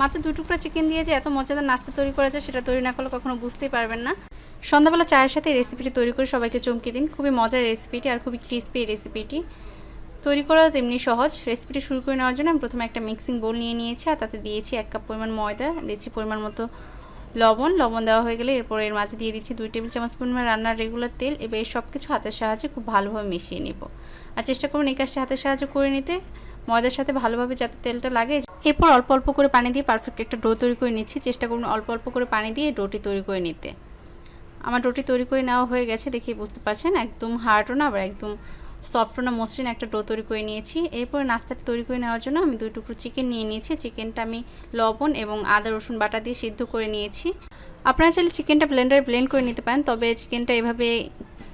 মাত্র 2 টুকরা চিকেন দিয়ে যে এত মজাদার নাস্তা তৈরি করা যায় সেটা তৈরি না করলে কখনো বুঝতেই পারবেন না। সন্ধ্যাবেলা চায়ের সাথে এই রেসিপিটি তৈরি করে সবাইকে চমকে দিন। খুবই মজার রেসিপিটি আর খুবই ক্রিস্পি এই রেসিপিটি। তৈরি করা তেমনি সহজ। রেসিপিটি শুরু করে নেওয়ার জন্য আমি প্রথমে একটা মিক্সিং বোল নিয়ে নিয়েছি আর তাতে দিয়েছি 1 কাপ পরিমাণ ময়দা, দিচ্ছি পরিমাণ মতো লবণ দেওয়া হয়ে গেলে এরপর এর মাঝে দিয়ে দিচ্ছি 2 টেবিল চামচ পরিমাণ রান্নার রেগুলার তেল। এবার এই সব কিছু হাতের সাহায্যে খুব ভালোভাবে মিশিয়ে নেব আর চেষ্টা করুন এই কাজটা হাতের সাহায্যে করে নিতে, ময়দার সাথে ভালোভাবে যাতে তেলটা লাগে। এরপর অল্প অল্প করে পানি দিয়ে পারফেক্ট একটা ডো তৈরি করে নিচ্ছি। চেষ্টা করুন অল্প অল্প করে পানি দিয়ে ডোটি তৈরি করে নিতে। আমার ডোটি তৈরি করে নেওয়া হয়ে গেছে, দেখেই বুঝতে পারছেন একদম হার্ডও না আবার একদম সফটও না, মসৃণ একটা ডো তৈরি করে নিয়েছি। এরপর নাস্তাটা তৈরি করে নেওয়ার জন্য আমি 2 টুকরো চিকেন নিয়ে নিয়েছি। চিকেনটা আমি লবণ এবং আদা রসুন বাটা দিয়ে সিদ্ধ করে নিয়েছি। আপনারা চাইলে চিকেনটা ব্লেন্ডারে ব্লেন্ড করে নিতে পারেন, তবে চিকেনটা এভাবে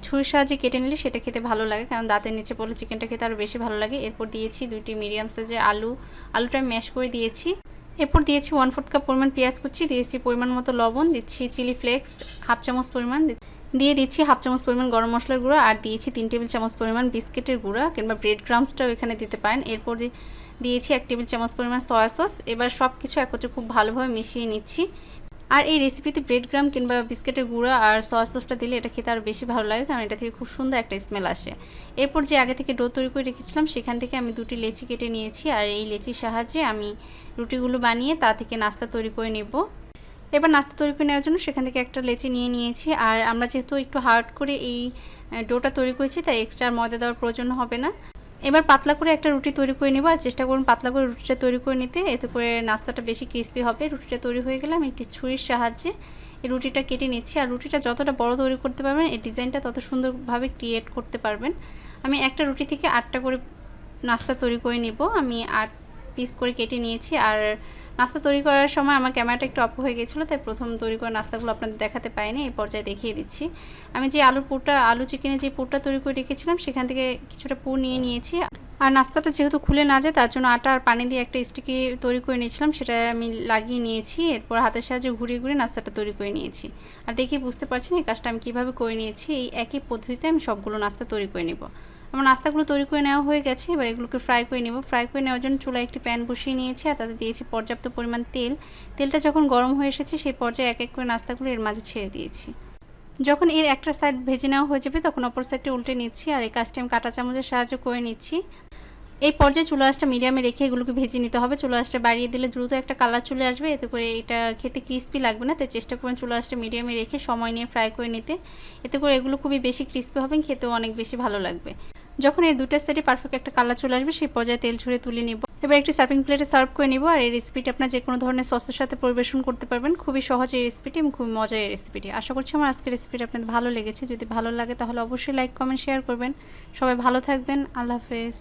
ছুরির সাহায্যে কেটে নিলে সেটা খেতে ভালো লাগে, কারণ দাঁতের নিচে পড়লে চিকেনটা খেতে আরও বেশি ভালো লাগে। এরপর দিয়েছি 2টি মিডিয়াম সাইজের আলুটা ম্যাশ করে দিয়েছি। এরপর দিয়েছি 1/4 কাপ পরিমাণ পেঁয়াজ কুচি, দিয়েছি পরিমাণ মতো লবণ, দিচ্ছি চিলি ফ্লেক্স হাফ চামচ পরিমাণ, দিয়ে দিচ্ছি হাফ চামচ পরিমাণ গরম মশলার গুঁড়া আর দিয়েছি 3 টেবিল চামচ পরিমাণ বিস্কিটের গুঁড়া কিংবা ব্রেড ক্রাম্বসটাও এখানে দিতে পারেন। এরপর দিয়েছি 1 টেবিল চামচ পরিমাণ সয়া সস। এবার সব কিছু একত্রে খুব ভালোভাবে মিশিয়ে নিচ্ছি। আর এই রেসিপিতে ব্রেড ক্রাম কিংবা বিস্কিটের গুঁড়া আর সয়া সসটা দিলে এটা খেতে আরও বেশি ভালো লাগে, কারণ এটা থেকে খুব সুন্দর একটা স্মেল আসে। এরপর যে আগে থেকে ডো তৈরি করে রেখেছিলাম সেখান থেকে আমি 2টি লেচি কেটে নিয়েছি আর এই লেচির সাহায্যে আমি রুটিগুলো বানিয়ে তা থেকে নাস্তা তৈরি করে নেব। এবার নাস্তা তৈরি করে নেওয়ার জন্য সেখান থেকে একটা লেচি নিয়ে নিয়েছি। আর আমরা যেহেতু একটু হার্ড করে এই ডোটা তৈরি করেছি তাই এক্সট্রা ময়দা দেওয়ার প্রয়োজন হবে না। এবার পাতলা করে একটা রুটি তৈরি করে নেব আর চেষ্টা করুন পাতলা করে রুটিটা তৈরি করে নিতে, এতে করে নাস্তাটা বেশি ক্রিস্পি হবে। রুটিটা তৈরি হয়ে গেলে আমি একটি ছুরির সাহায্যে এই রুটিটা কেটে নিচ্ছি। আর রুটিটা যতটা বড় তৈরি করতে পারবেন এই ডিজাইনটা তত সুন্দরভাবে ক্রিয়েট করতে পারবেন। আমি একটা রুটি থেকে 8টা করে নাস্তা তৈরি করে নেব। আমি 8 পিস করে কেটে নিয়েছি। আর নাস্তা তৈরি করার সময় আমার ক্যামেরাটা একটু অফ হয়ে গেছিলো, তাই প্রথম তৈরি করা নাস্তাগুলো আপনাদের দেখাতে পাইনি, এই পর্যায়ে দেখিয়ে দিচ্ছি। আমি যে আলু চিকেনের যে পুরটা তৈরি করে রেখেছিলাম সেখান থেকে কিছুটা পুর নিয়ে নিয়েছি। আর নাস্তাটা যেহেতু খুলে না যায় তার জন্য আটা আর পানি দিয়ে একটা স্টিকি তৈরি করে নিয়েছিলাম, সেটা আমি লাগিয়ে নিয়েছি। এরপর হাতের সাহায্যে ঘুরিয়ে ঘুরিয়ে নাস্তাটা তৈরি করে নিয়েছি। আর দেখে বুঝতে পারছেন এই কাজটা আমি কীভাবে করে নিয়েছি। এই একই পদ্ধতিতে আমি সবগুলো নাস্তা তৈরি করে নেব। আমার নাস্তাগুলো তৈরি করে নেওয়া হয়ে গেছে। এবার এগুলোকে ফ্রাই করে নেব। ফ্রাই করে নেওয়ার জন্য চুলায় একটি প্যান বসিয়ে নিয়েছি আর তাতে দিয়েছি পর্যাপ্ত পরিমাণ তেল। তেলটা যখন গরম হয়ে এসেছে সেই পর্যায়ে এক এক করে নাস্তাগুলো এর মাঝে ছেড়ে দিয়েছি। যখন এর একটা সাইড ভেজে নেওয়া হয়ে যাবে তখন অপর সাইডটি উল্টে নিচ্ছি আর এই কাজটি আমি কাঁটা চামচের সাহায্যে করে নিচ্ছি। এই পর্যায়ে চুলা আঁচটা মিডিয়ামে রেখে এগুলোকে ভেজে নিতে হবে। চুলা আঁচটা বাড়িয়ে দিলে দ্রুত একটা কালার চলে আসবে, এতে করে এটা খেতে ক্রিস্পি লাগবে না, তাই চেষ্টা করুন চুলা আঁচটা মিডিয়ামে রেখে সময় নিয়ে ফ্রাই করে নিতে। এতে করে এগুলো খুবই বেশি ক্রিস্পি হবে, খেতেও অনেক বেশি ভালো লাগবে। যখন এই দুটো সাইডে পারফেক্ট একটা কালার চলে আসবে সেই পর্যায়ে তেল ছড়িয়ে তুলে নিব। এবার একটি সার্ভিং প্লেটে সার্ভ করে নিব। আর এই রেসিপিটি আপনার যে কোনো ধরনের সসের সাথে পরিবেশন করতে পারবেন। খুবই সহজ এই রেসিপিটি এবং খুবই মজার এই রেসিপিটি। আশা করছি আমার আজকের রেসিপিটি আপনাদের ভালো লেগেছে। যদি ভালো লাগে তাহলে অবশ্যই লাইক কমেন্ট শেয়ার করবেন। সবাই ভালো থাকবেন। আল্লাহ হাফেজ।